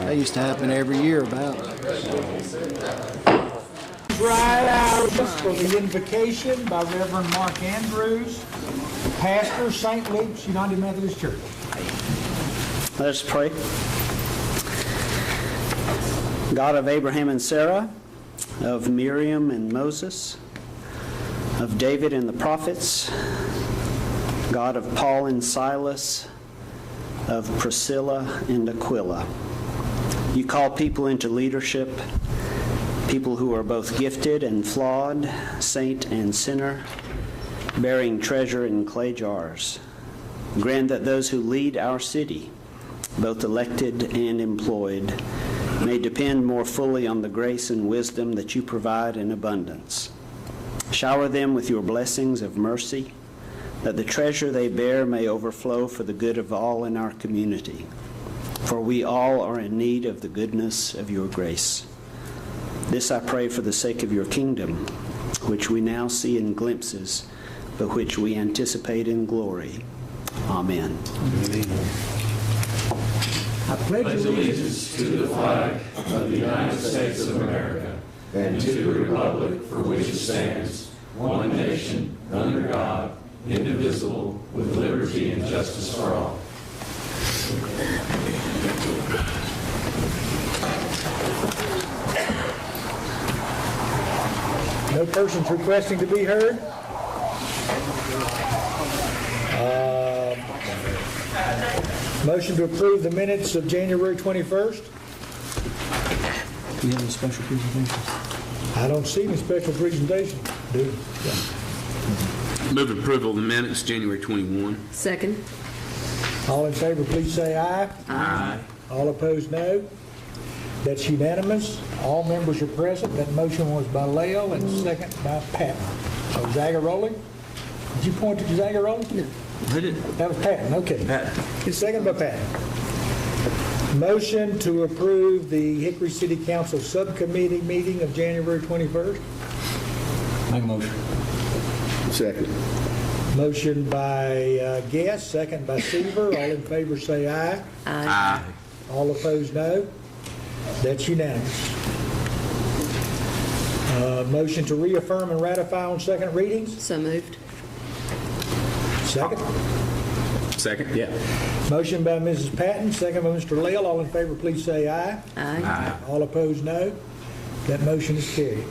That used to happen every year about. Right out for the invocation by Reverend Mark Andrews, pastor, St. Luke's United Methodist Church. Let us pray. God of Abraham and Sarah, of Miriam and Moses, of David and the prophets, God of Paul and Silas, of Priscilla and Aquila. You call people into leadership, people who are both gifted and flawed, saint and sinner, bearing treasure in clay jars. Grant that those who lead our city, both elected and employed, may depend more fully on the grace and wisdom that you provide in abundance. Shower them with your blessings of mercy, that the treasure they bear may overflow for the good of all in our community. For we all are in need of the goodness of your grace. This I pray for the sake of your kingdom, which we now see in glimpses, but which we anticipate in glory. Amen. I pledge allegiance to the flag of the United States of America and to the republic for which it stands, one nation, under God, indivisible, with liberty and justice for all. No persons requesting to be heard. Motion to approve the minutes of January 21st. Do you have any special presentations? I don't see any special presentation. Do you? Move approval of the minutes, January 21. Second. All in favor, please say aye. Aye. All opposed, no. That's unanimous. All members are present. That motion was by Lael and second by Patton. So Zagaroli? Did you point to Zagaroli? No. Who did? That was Patton, okay. Patton. Second by Patton. Motion to approve the Hickory City Council Subcommittee meeting of January 21st. Make a motion. Second. Motion by Guest, second by Seaver. All in favor say aye. Aye. All opposed, no. That's unanimous. Motion to reaffirm and ratify on second readings. So moved. Second. Second, yeah. Motion by Mrs. Patton, second by Mr. Lael. All in favor, please say aye. Aye. Aye. All opposed, no. That motion is carried.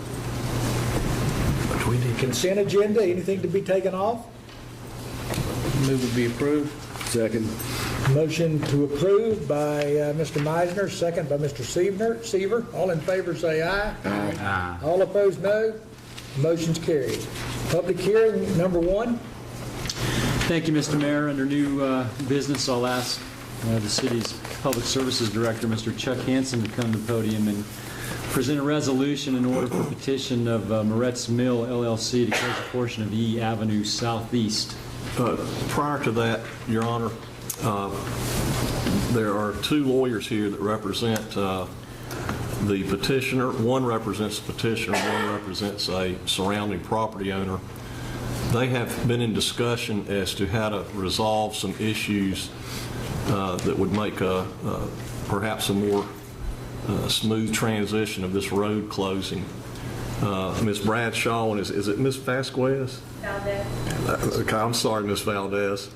Consent agenda, anything to be taken off? Move to be approved. Second. Motion to approve by Mr. Meisner, second by Mr. Seaver. All in favor say aye. Aye. All opposed, no. Motion's carried. Public hearing number 1. Thank you, Mr. Mayor. Under new business, I'll ask the city's Public Services Director, Mr. Chuck Hansen, to come to the podium and present a resolution in order for petition of Moretz Mills LLC to close a portion of E Avenue Southeast. Prior to that, Your Honor, there are 2 lawyers here that represent the petitioner. One represents the petitioner, one represents a surrounding property owner. They have been in discussion as to how to resolve some issues that would make perhaps a more smooth transition of this road closing. Ms. Bradshaw, and is it Ms. Vasquez? Valdez. Okay, I'm sorry, Ms. Valdez.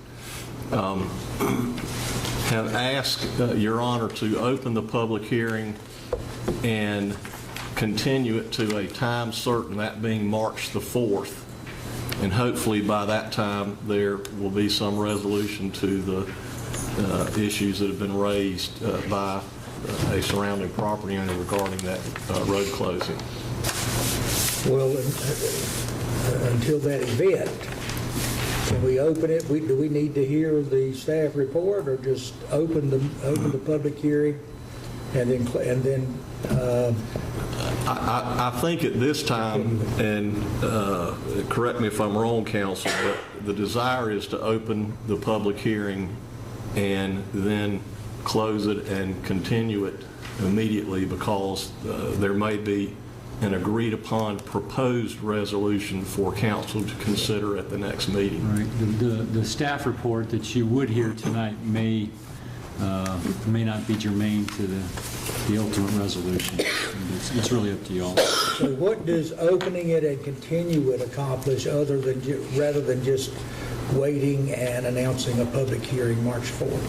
Have asked Your Honor to open the public hearing and continue it to a time certain, that being March the 4th. And hopefully by that time there will be some resolution to the issues that have been raised by a surrounding property owner regarding that road closing. Well, until that event, can we open it? Do we need to hear the staff report, or just open the public hearing and then? I think at this time, and correct me if I'm wrong, counsel, but the desire is to open the public hearing and then close it and continue it immediately, because there may be an agreed upon proposed resolution for council to consider at the next meeting. Right. The staff report that you would hear tonight may may not be germane to the ultimate resolution. It's really up to you all. So what does opening it and continue it accomplish other than, rather than just waiting and announcing a public hearing March 4th?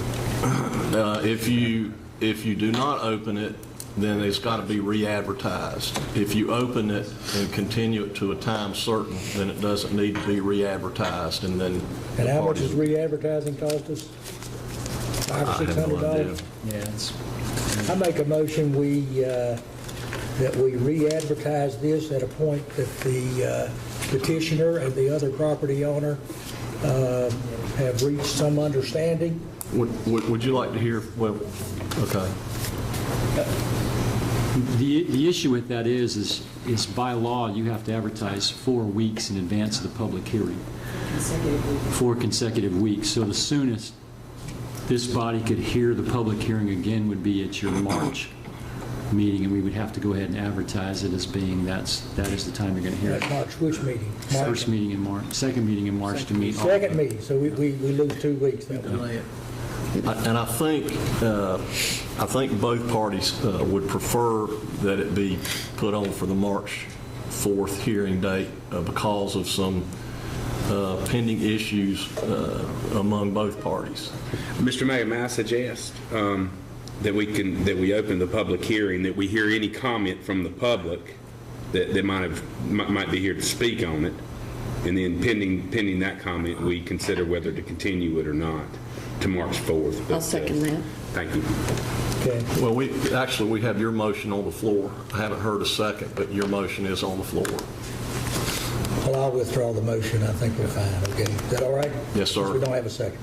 If you do not open it, then it's got to be re-advertised. If you open it and continue it to a time certain, then it doesn't need to be re-advertised, and then... And how much does re-advertising cost us? $500 or I have no idea. $600? Yeah, I make a motion that we re-advertise this at a point that the petitioner and the other property owner have reached some understanding. Would you like to hear, well, okay. The issue with that is by law, you have to advertise 4 weeks in advance of the public hearing. 4 consecutive weeks. So the soonest this body could hear the public hearing again would be at your March meeting, and we would have to go ahead and advertise it as being that is the time you're going to hear it. March, which meeting? March. First meeting in March, second meeting in March to meet all. Second meeting, so we lose 2 weeks. And I think both parties would prefer that it be put on for the March 4th hearing date because of some pending issues among both parties. Mr. Mayor, may I suggest that we open the public hearing, that we hear any comment from the public that might be here to speak on it, and then pending that comment, we consider whether to continue it or not to March 4th. I'll second that. Thank you. Okay. Well, we have your motion on the floor. I haven't heard a second, but your motion is on the floor. Well, I'll withdraw the motion. I think we're fine. Okay. Is that all right? Yes, sir. Since we don't have a second.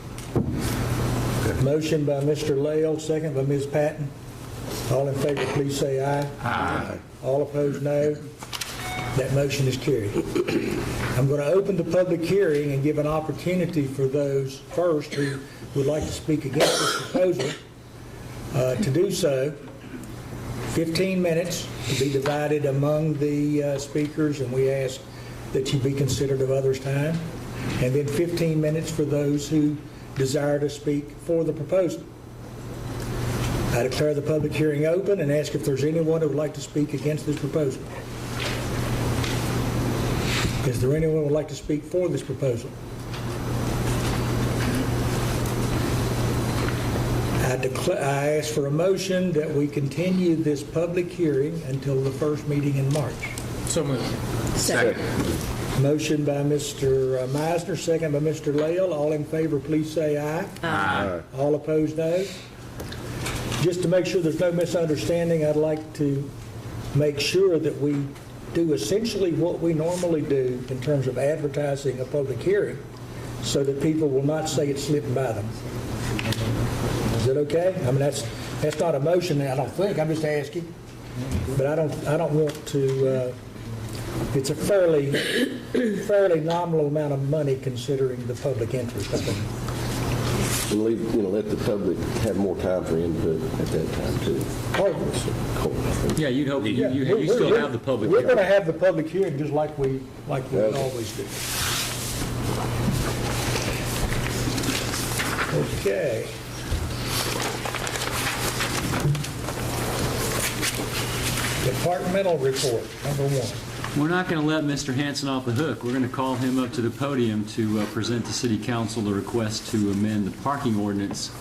Motion by Mr. Lael, second by Ms. Patton. All in favor, please say aye. Aye. All opposed, no. That motion is carried. I'm going to open the public hearing and give an opportunity for those first who would like to speak against this proposal to do so. 15 minutes to be divided among the speakers, and we ask that you be considerate of others' time. And then 15 minutes for those who desire to speak for the proposal. I declare the public hearing open and ask if there's anyone who would like to speak against this proposal. Is there anyone who would like to speak for this proposal? I ask for a motion that we continue this public hearing until the first meeting in March. So moved. Second. Motion by Mr. Meisner, second by Mr. Lael. All in favor, please say aye. Aye. All opposed, no. Just to make sure there's no misunderstanding, I'd like to make sure that we do essentially what we normally do in terms of advertising a public hearing so that people will not say it slipped by them. Is that okay? I mean, that's not a motion, I don't think. I'm just asking. But I don't want to... it's a fairly nominal amount of money considering the public interest, I think. And let the public have more time for input at that time too. Oh, Yeah, you'd hope you still have the public We're hearing. going to have the public hearing just like we always do. Okay. Departmental report, number 1. We're not going to let Mr. Hanson off the hook. We're going to call him up to the podium to present to City Council the request to amend the parking ordinance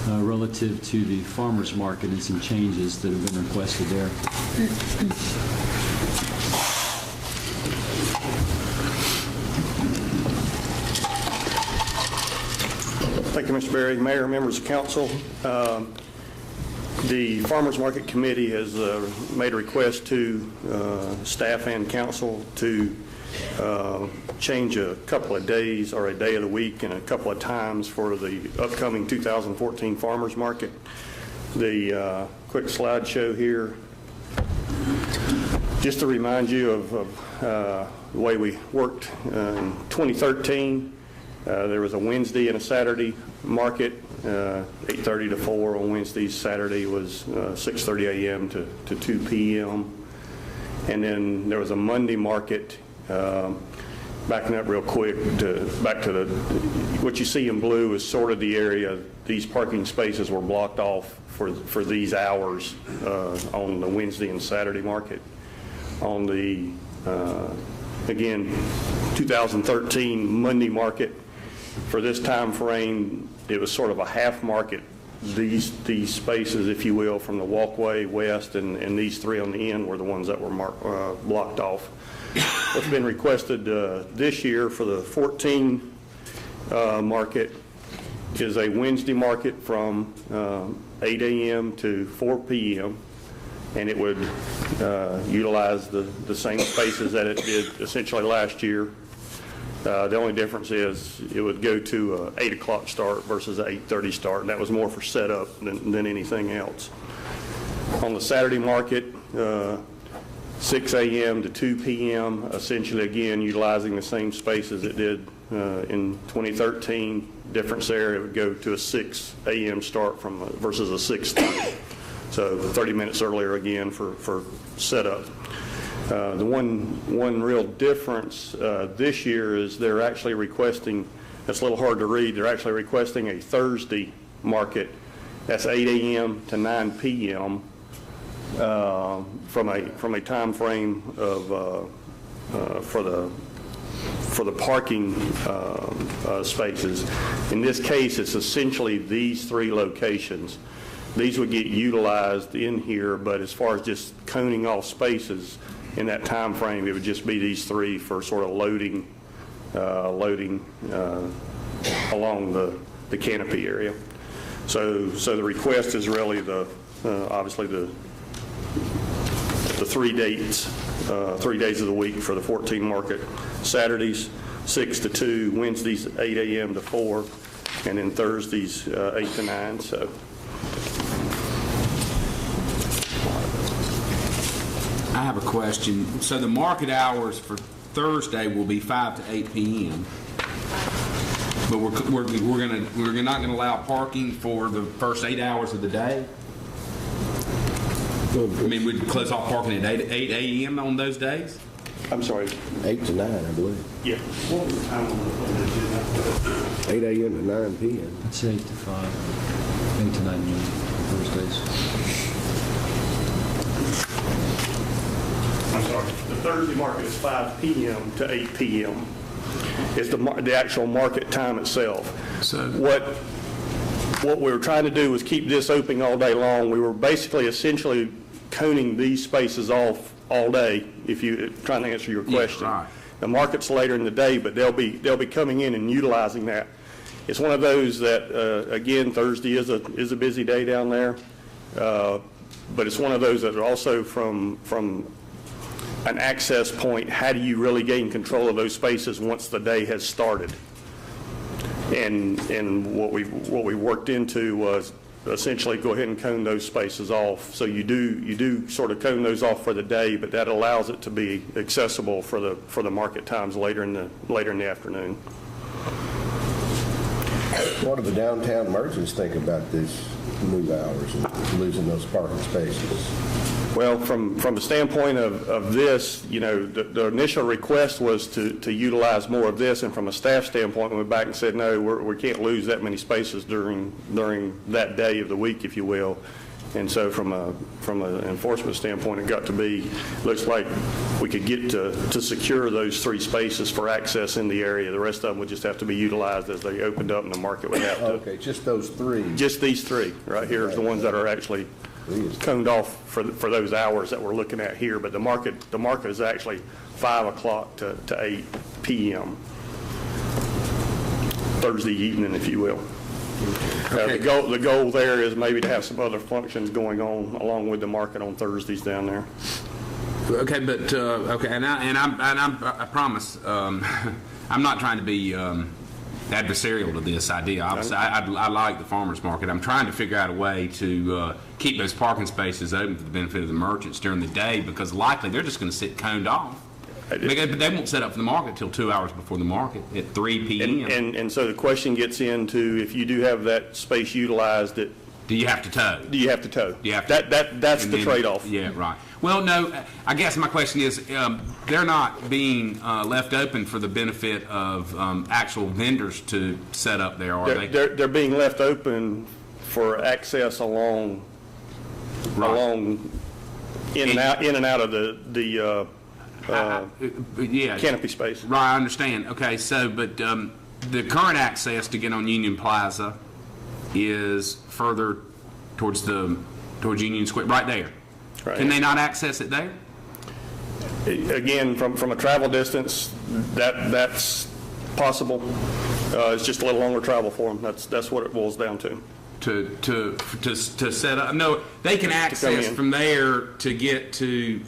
relative to the farmers market and some changes that have been requested there. Thank you, Mr. Berry. Mayor, members of council. The Farmers Market Committee has made a request to staff and council to change a couple of days or a day of the week and a couple of times for the upcoming 2014 Farmers Market. The quick slideshow here, just to remind you of the way we worked in 2013. There was a Wednesday and a Saturday market, 8:30 to 4 on Wednesdays. Saturday was 6:30 a.m. to 2 p.m. And then there was a Monday market backing up real quick, back to what you see in blue is sort of the area, these parking spaces were blocked off for these hours on the Wednesday and Saturday market. On the, again, 2013 Monday market, for this time frame, it was sort of a half market. These spaces, if you will, from the walkway west and these three on the end were the ones that were blocked off. What's been requested this year for the 14 market is a Wednesday market from 8 a.m. to 4 p.m. and it would utilize the same spaces that it did essentially last year. The only difference is it would go to an 8 o'clock start versus an 8:30 start, and that was more for setup than anything else. On the Saturday market, 6 a.m. to 2 p.m., essentially, again, utilizing the same spaces it did in 2013. Difference there, it would go to a 6 a.m. start versus a 6:30. So 30 minutes earlier, again, for setup. The one real difference this year is they're actually requesting, that's a little hard to read, they're actually requesting a Thursday market. That's 8 a.m. to 9 p.m. From a time frame of for the parking spaces. In this case, it's essentially these three locations. These would get utilized in here, but as far as just coning off spaces in that time frame, it would just be these three for sort of loading along the canopy area. So the request is really obviously the 3 dates, 3 days of the week for the 14 market. Saturdays 6 to 2, Wednesdays 8 a.m. to 4, and then Thursdays 8 to 9. So. I have a question. So the market hours for Thursday will be 5 to 8 p.m. But we're not gonna allow parking for the first 8 hours of the day. I mean, we'd close off parking at 8 a.m. on those days. I'm sorry. 8 to 9, I believe. Yeah. 8 a.m. to 9 p.m. It's 8 to 5, 8 to 9 a.m. Thursdays. I'm sorry. The Thursday market is 5 p.m. to 8 p.m. It's the actual market time itself. So what we were trying to do was keep this open all day long. We were basically essentially coning these spaces off all day, if you're trying to answer your question. Yeah, right. The market's later in the day, but they'll be coming in and utilizing that. It's one of those that, again, Thursday is a busy day down there, but it's one of those that are also from an access point, how do you really gain control of those spaces once the day has started? And what we worked into was essentially go ahead and cone those spaces off. So you do sort of cone those off for the day, but that allows it to be accessible for the market times later in the afternoon. What do the downtown merchants think about these move hours and losing those parking spaces? Well, from the standpoint of this, you know, the initial request was to utilize more of this, and from a staff standpoint, we went back and said, no, we can't lose that many spaces during that day of the week, if you will. And so from an enforcement standpoint, it got to be, looks like we could get to secure those 3 spaces for access in the area. The rest of them would just have to be utilized as they opened up, and the market would have to. Okay, just those 3. Just these 3 right here is the ones that are actually coned off for those hours that we're looking at here. But the market is actually 5 o'clock to 8 p.m. Thursday evening, if you will. Okay. The goal there is maybe to have some other functions going on along with the market on Thursdays down there. Okay, but okay, and I promise I'm not trying to be adversarial to this idea. Obviously, I like the farmers market. I'm trying to figure out a way to keep those parking spaces open for the benefit of the merchants during the day, because likely they're just going to sit coned off. But they won't set up for the market until 2 hours before the market at 3 p.m. And so the question gets into, if you do have that space utilized at Do you have to tow? Do you have to tow? You have to- That's And the then- trade-off. Yeah, right. Well, no, I guess my question is, they're not being left open for the benefit of actual vendors to set up there, are they? They're being left open for access along, in and out of the Yeah. canopy space. Right, I understand. Okay, so, but the current access to get on Union Plaza is further towards Union Square, right there. Right. Can they not access it there? Again, from a travel distance, that's possible. It's just a little longer travel for them. That's what it boils down to. To set up, no, they can access in. from there to get to,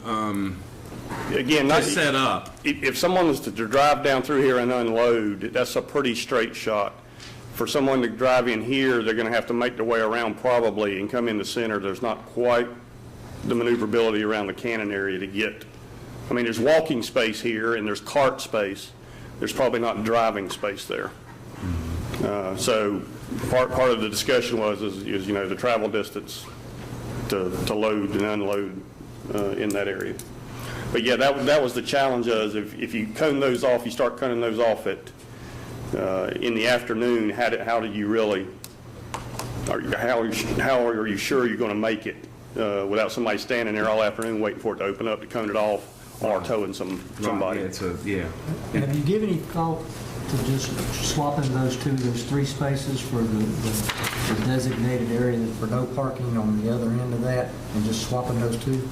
Again, to set up. If someone was to drive down through here and unload, that's a pretty straight shot. For someone to drive in here, they're going to have to make their way around probably and come in the center. There's not quite the maneuverability around the cannon area to get. I mean, there's walking space here and there's cart space. There's probably not driving space there. So part of the discussion is you know, the travel distance to load and unload in that area. But yeah, that was the challenge. Is if you cone those off, you start coning those off at in the afternoon. How do you really? How are you sure you're going to make it without somebody standing there all afternoon waiting for it to open up to cone it off or towing somebody? Yeah. Have you given any thought to just swapping those three spaces for the designated area for no parking on the other end of that, and just swapping those two?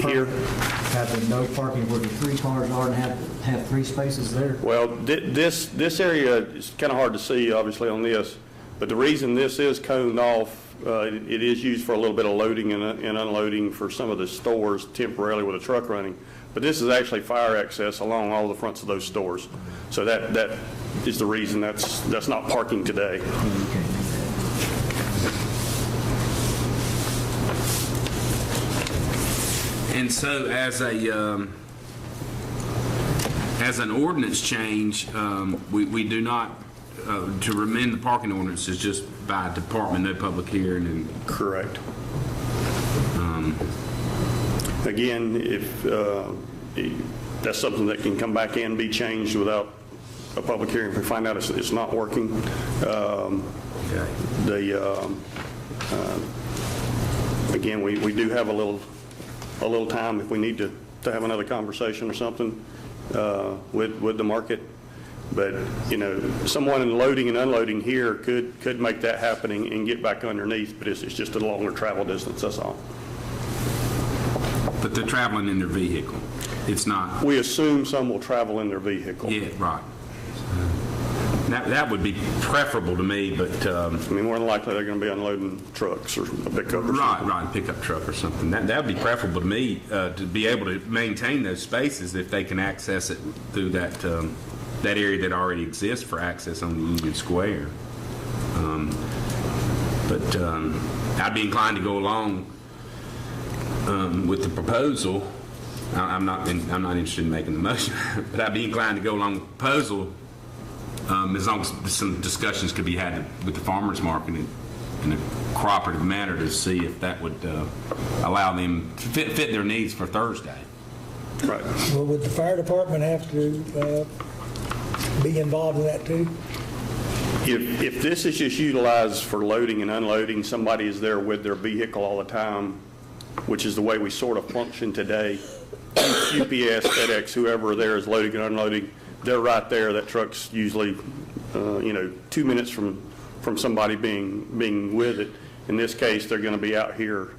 Here? Have the no parking where the three cars are and have three spaces there? Well, this area is kind of hard to see, obviously, on this, but the reason this is coned off, it is used for a little bit of loading and unloading for some of the stores temporarily with a truck running, but this is actually fire access along all the fronts of those stores. So that is the reason that's not parking today. And so as an ordinance change, we do not, to amend the parking ordinance is just by department, no public hearing. And correct. Again, if that's something that can come back and be changed without a public hearing, if we find out it's not working. Again, we do have a little time if we need to have another conversation or something with the market. But, you know, someone loading and unloading here could make that happening and get back underneath, but it's just a longer travel distance, that's all. But they're traveling in their vehicle. It's not. We assume some will travel in their vehicle. Yeah, right. That would be preferable to me, but... I mean, more than likely they're going to be unloading trucks or a pickup or something. Right, a pickup truck or something. That would be preferable to me, to be able to maintain those spaces if they can access it through that area that already exists for access on the Union Square. But I'd be inclined to go along with the proposal. I'm not interested in making the motion, but I'd be inclined to go along with the proposal as long as some discussions could be had with the farmers market in a cooperative manner to see if that would allow them to fit their needs for Thursday. Right. Well, would the fire department have to be involved in that too? If this is just utilized for loading and unloading, somebody is there with their vehicle all the time, which is the way we sort of function today. UPS, FedEx, whoever there is loading and unloading, they're right there. That truck's usually, 2 minutes from somebody being with it. In this case, they're going to be out here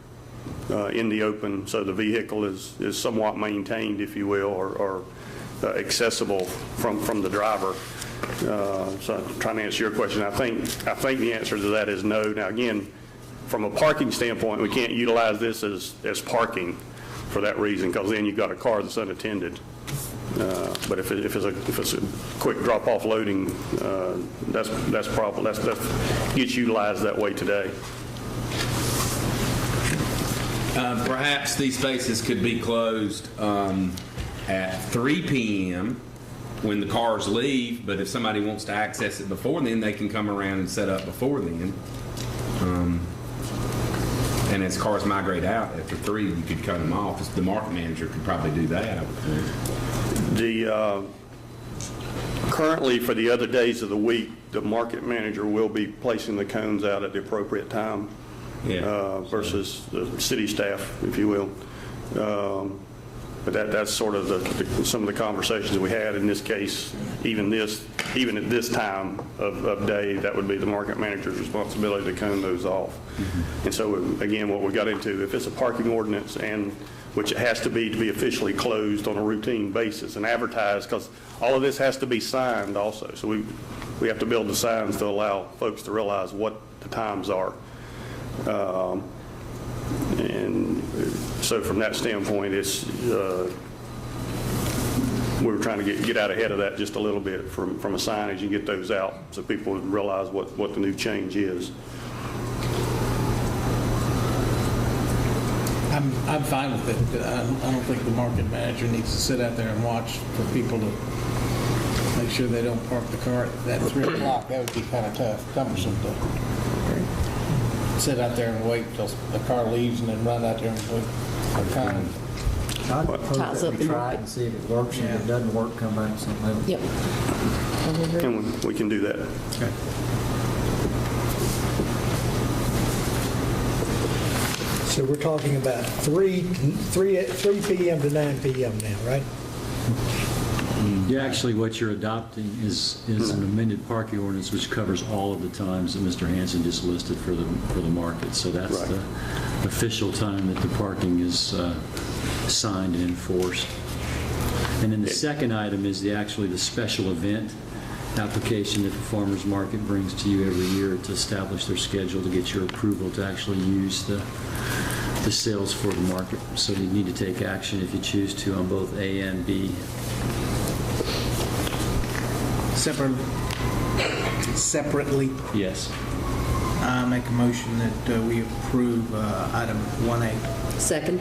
in the open, so the vehicle is somewhat maintained, if you will, or accessible from the driver. So I'm trying to answer your question. I think the answer to that is no. Now, again, from a parking standpoint, we can't utilize this as parking for that reason, because then you've got a car that's unattended. But if it's a quick drop-off loading, that's probably that gets utilized that way today. Perhaps these spaces could be closed at 3 p.m. when the cars leave, but if somebody wants to access it before then, they can come around and set up before then. And as cars migrate out after 3, you could cut them off. The market manager could probably do that, I would think. Currently, for the other days of the week, the market manager will be placing the cones out at the appropriate time versus the city staff, if you will. But that's sort of some of the conversations we had. In this case, even at this time of day, that would be the market manager's responsibility to cone those off. And so, again, what we got into, if it's a parking ordinance, and which it has to be officially closed on a routine basis and advertised, because all of this has to be signed also. So we have to build the signs to allow folks to realize what the times are. And so from that standpoint, it's we were trying to get out ahead of that just a little bit from a signage and get those out so people would realize what the new change is. I'm fine with it. I don't think the market manager needs to sit out there and watch for people to make sure they don't park the car at 3 o'clock. That would be kind of tough, cumbersome to sit out there and wait till the car leaves and then run out there and wait. I'd propose that we try it and see if it works, and if it doesn't work, come back and something else. Yep. And we can do that. Okay. So we're talking about 3 p.m. to 9 p.m. now, right? Yeah, actually, what you're adopting is an amended parking ordinance which covers all of the times that Mr. Hanson just listed for the market. So that's the official time that the parking is signed and enforced. And then the second item is actually the special event application that the farmers market brings to you every year to establish their schedule to get your approval to actually use the sales for the market. So you need to take action if you choose to on both A and B. Separately, Yes. I make a motion that we approve item 1A. Second.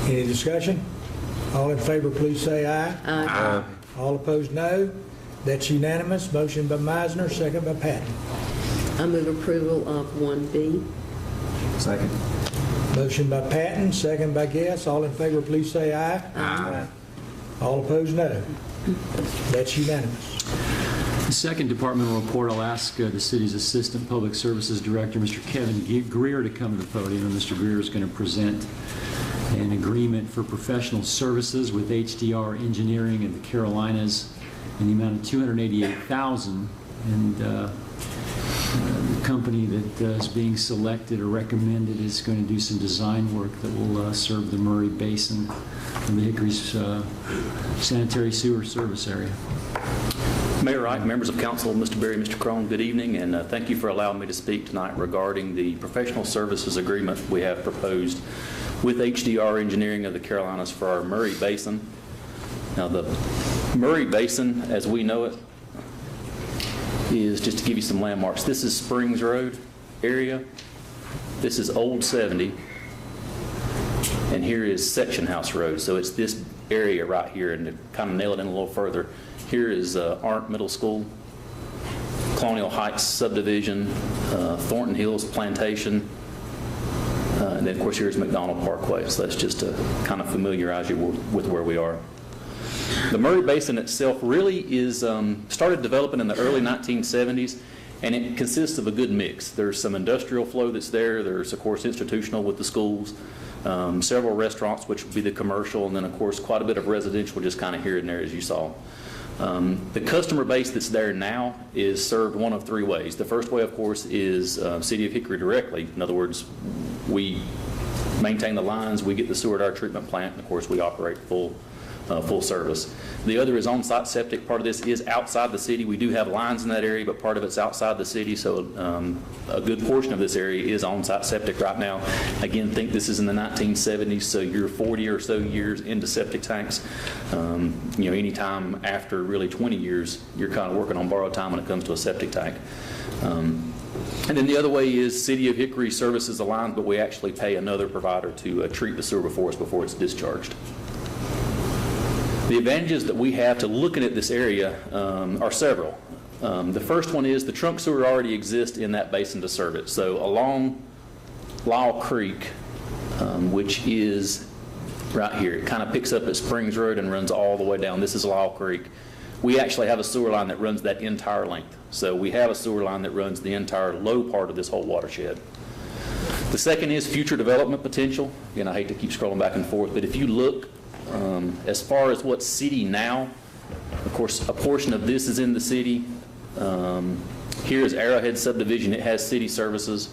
Any discussion? All in favor, please say aye. Aye. All opposed, no. That's unanimous. Motion by Meisner, second by Patton. I move approval of 1B. Second. Motion by Patton, second by Guess. All in favor, please say aye. Aye. All opposed, no. That's unanimous. The second departmental report, I'll ask the city's Assistant Public Services Director, Mr. Kevin Greer, to come to the podium, and Mr. Greer is going to present an agreement for professional services with HDR Engineering in the Carolinas in the amount of $288,000, and the company that is being selected or recommended is going to do some design work that will serve the Murray Basin and the Hickory's sanitary sewer service area. Mayor Wright, members of council, Mr. Berry, Mr. Crone, good evening, and thank you for allowing me to speak tonight regarding the professional services agreement we have proposed with HDR Engineering of the Carolinas for our Murray Basin. Now, the Murray Basin, as we know it, is, just to give you some landmarks, this is Springs Road area, this is Old 70, and here is Section House Road. So it's this area right here, and to kind of nail it in a little further, here is Arndt Middle School, Colonial Heights Subdivision, Thornton Hills Plantation, and then of course here's McDonald Parkway. So that's just to kind of familiarize you with where we are. The Murray Basin itself really is started developing in the early 1970s, and it consists of a good mix. There's some industrial flow that's there. There's of course institutional with the schools, several restaurants, which would be the commercial, and then of course quite a bit of residential just kind of here and there, as you saw. The customer base that's there now is served one of 3 ways. The first way, of course, is City of Hickory directly. In other words, we maintain the lines, we get the sewer at our treatment plant, and of course we operate full service. The other is on-site septic. Part of this is outside the city. We do have lines in that area, but part of it's outside the city, so a good portion of this area is on-site septic right now. Again, think this is in the 1970s, so you're 40 or so years into septic tanks. You know, anytime after really 20 years, you're kind of working on borrowed time when it comes to a septic tank. And then the other way is City of Hickory services the lines, but we actually pay another provider to treat the sewer for us before it's discharged. The advantages that we have to looking at this area are several. The first one is the trunk sewer already exists in that basin to serve it. So along Lyle Creek, which is right here, it kind of picks up at Springs Road and runs all the way down. This is Lyle Creek. We actually have a sewer line that runs that entire length. So we have a sewer line that runs the entire low part of this whole watershed. The second is future development potential. Again, I hate to keep scrolling back and forth, but if you look as far as what's city now, of course, a portion of this is in the city. Here is Arrowhead subdivision. It has city services.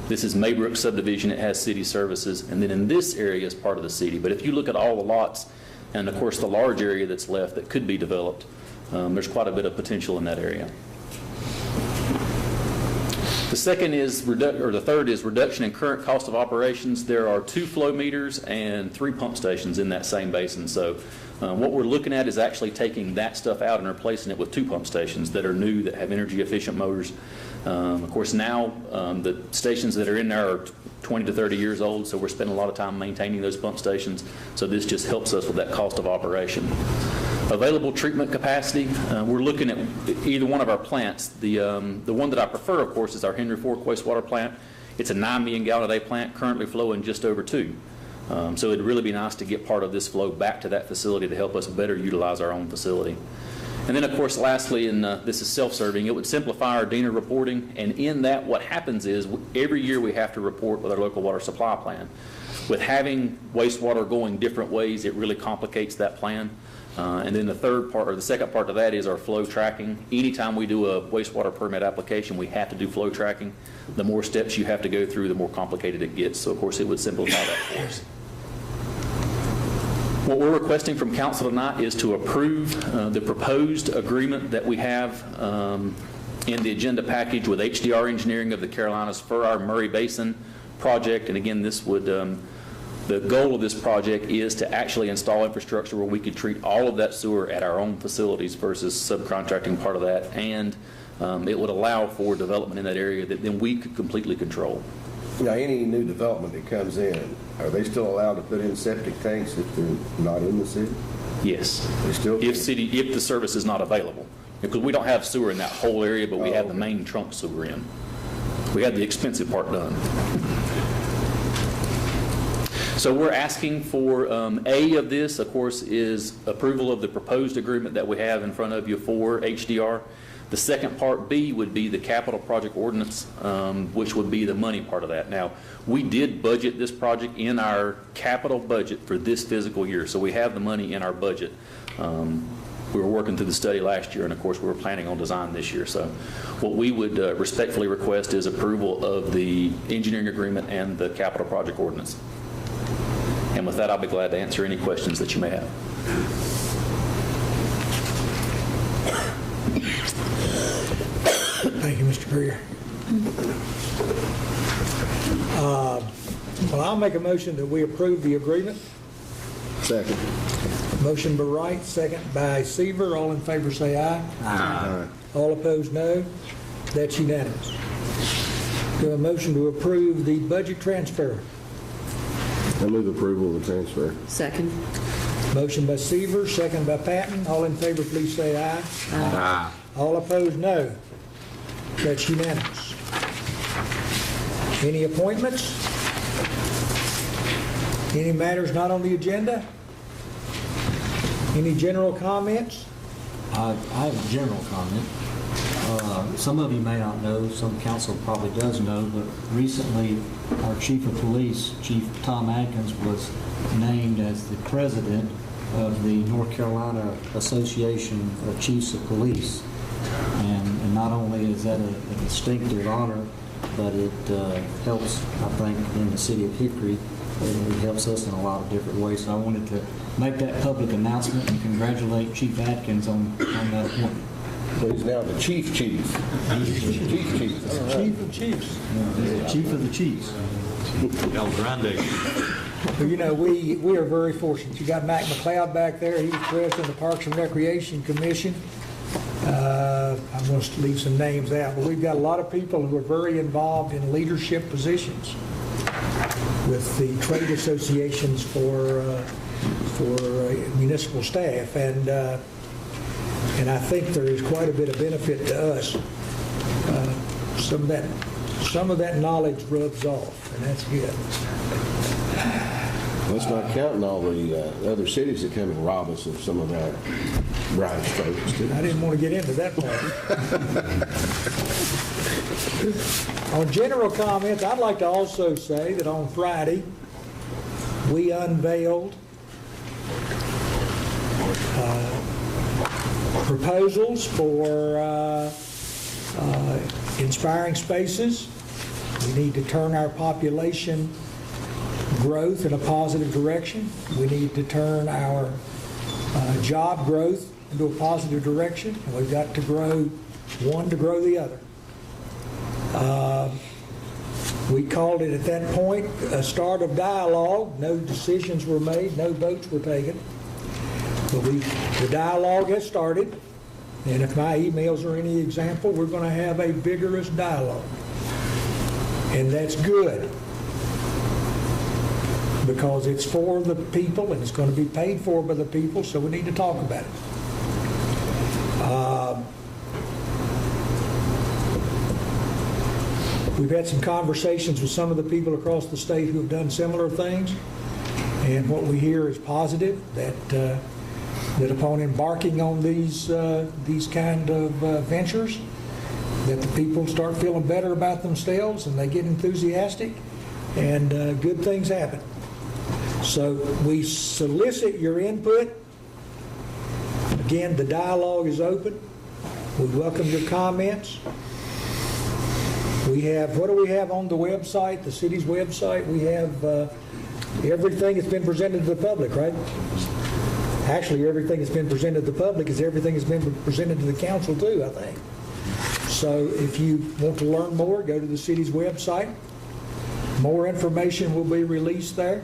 This is Maybrook subdivision. It has city services. And then in this area is part of the city. But if you look at all the lots, and of course the large area that's left that could be developed, there's quite a bit of potential in that area. The second is, the third is reduction in current cost of operations. There are 2 flow meters and 3 pump stations in that same basin. So what we're looking at is actually taking that stuff out and replacing it with 2 pump stations that are new, that have energy efficient motors. Of course now the stations that are in there are 20 to 30 years old, so we're spending a lot of time maintaining those pump stations. So this just helps us with that cost of operation. Available treatment capacity, we're looking at either one of our plants. The one that I prefer, of course, is our Henry Fork wastewater plant. It's a 9 million gallon a day plant, currently flowing just over 2. So it'd really be nice to get part of this flow back to that facility to help us better utilize our own facility. And then, of course, lastly, and this is self-serving, it would simplify our DENR reporting. And in that, what happens is every year we have to report with our local water supply plan. With having wastewater going different ways, it really complicates that plan. And then the third part, or the second part of that, is our flow tracking. Anytime we do a wastewater permit application, we have to do flow tracking. The more steps you have to go through, the more complicated it gets. So, of course, it would simplify that for us. What we're requesting from council tonight is to approve the proposed agreement that we have in the agenda package with HDR Engineering of the Carolinas for our Murray Basin project. And again, this would, the goal of this project is to actually install infrastructure where we could treat all of that sewer at our own facilities versus subcontracting part of that. And it would allow for development in that area that then we could completely control. Now, any new development that comes in, are they still allowed to put in septic tanks if they're not in the city? Yes. They still can? If the service is not available. Because we don't have sewer in that whole area, but we have the main trunk sewer in. We had the expensive part done. So we're asking for A of this, of course, is approval of the proposed agreement that we have in front of you for HDR. The second part, B, would be the capital project ordinance, which would be the money part of that. Now, we did budget this project in our capital budget for this fiscal year, so we have the money in our budget. We were working through the study last year, and of course, we were planning on design this year. So what we would respectfully request is approval of the engineering agreement and the capital project ordinance. And with that, I'll be glad to answer any questions that you may have. Thank you, Mr. Greer. Well, I'll make a motion that we approve the agreement. Second. Motion by Wright, second by Seaver. All in favor say aye. Aye. All opposed, no. That's unanimous. Do a motion to approve the budget transfer. I move approval of the transfer. Second. Motion by Seaver, second by Patton. All in favor, please say aye. Aye. All opposed, no. That's unanimous. Any appointments? Any matters not on the agenda? Any general comments? I have a general comment. Some of you may not know, some council probably does know, but recently our chief of police, Chief Tom Adkins, was named as the president of the North Carolina Association of Chiefs of Police. And not only is that a distinctive honor, but it helps, I think, in the city of Hickory. It helps us in a lot of different ways. So I wanted to make that public announcement and congratulate Chief Adkins on that appointment. So he's now the chief. Chief of Chiefs. Chief of the Chiefs. El Grande. Well, you know, we are very fortunate. You got Mac McLeod back there. He's president of the Parks and Recreation Commission. I'm going to leave some names out, but we've got a lot of people who are very involved in leadership positions with the trade associations for municipal staff, and And I think there is quite a bit of benefit to us. Some of that knowledge rubs off, and that's good. Let's not counting all the other cities that come and rob us of some of our rights folks. I didn't want to get into that part. On general comments, I'd like to also say that on Friday, we unveiled proposals for inspiring spaces. We need to turn our population growth in a positive direction. We need to turn our job growth into a positive direction, and we've got to grow one to grow the other. We called it at that point a start of dialogue. No decisions were made, no votes were taken. But the dialogue has started, and if my emails are any example, we're going to have a vigorous dialogue. And that's good, because it's for the people and it's going to be paid for by the people, so we need to talk about it. We've had some conversations with some of the people across the state who have done similar things, and what we hear is positive, that upon embarking on these kind of ventures, that the people start feeling better about themselves and they get enthusiastic, and good things happen. So we solicit your input. Again, the dialogue is open. We welcome your comments. We have, what do we have on the website, the city's website? We have everything that's been presented to the public, right? Actually, everything that's been presented to the public is everything that's been presented to the council too, I think. So if you want to learn more, go to the city's website. More information will be released there.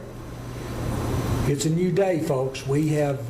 It's a new day, folks. We have